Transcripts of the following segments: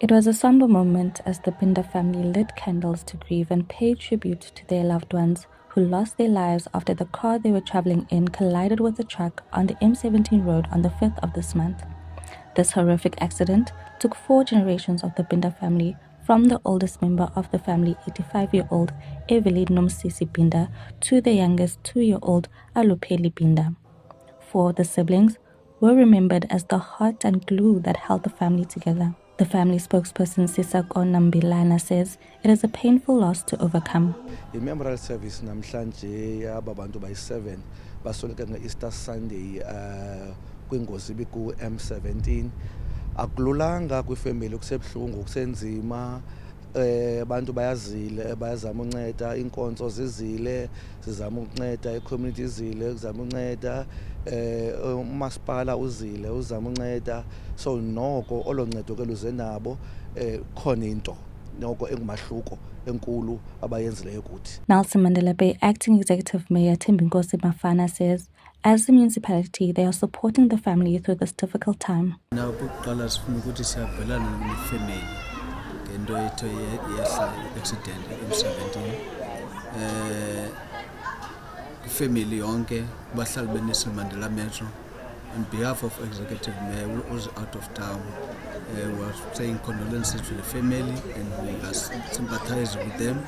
It was a somber moment as the Binda family lit candles to grieve and pay tribute to their loved ones who lost their lives after the car they were traveling in collided with a truck on the M17 road on the 5th of this month. This horrific accident took 4 generations of the Binda family, from the oldest member of the family, 85-year-old Evelyn Nomsisi Binda, to the youngest 2-year-old Alupeli Binda. 4 of the siblings were remembered as the heart and glue that held the family together. The family spokesperson Sisako Nambilana says it is a painful loss to overcome. I-memorial service namhlanje yaba bantu bayi-7 basweleke nge-Easter Sunday kwingozi ibiku M17. Akululanga kwifamily, kusebuhlungu, kusenzima. Abantu bayazama unceda, inkonzo zizile zizama ukunceda, i-community izile kuzama unceda, umasipala uzile uzama unceda. So noko oloncedo ke luze nabo khona into noko engumahluko enkulu abayenzileyo kuthi. Nelson Mandela Bay Acting Executive Mayor Thembinkosi Mafana says as the municipality, they are supporting the family through this difficult time. Now, kuqala sifuna ukuthi siyabhalana nemifamily ngento ethe yehla accident em17. Ifamily yonke bahlali beNelson Mandela Metro, on behalf of Executive Mayor who is out of town, we are saying condolences to the family and we are sympathizing with them.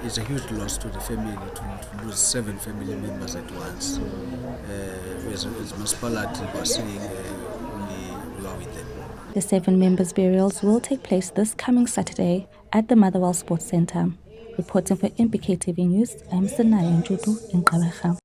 It's a huge loss to the family to lose 7 family members at once. As municipality, we are saying we are with them. The 7 members' burials will take place this coming Saturday at the Motherwell Sports Centre. Reporting for MPK TV News, I'm Sanaya Njudu in Gqeberha.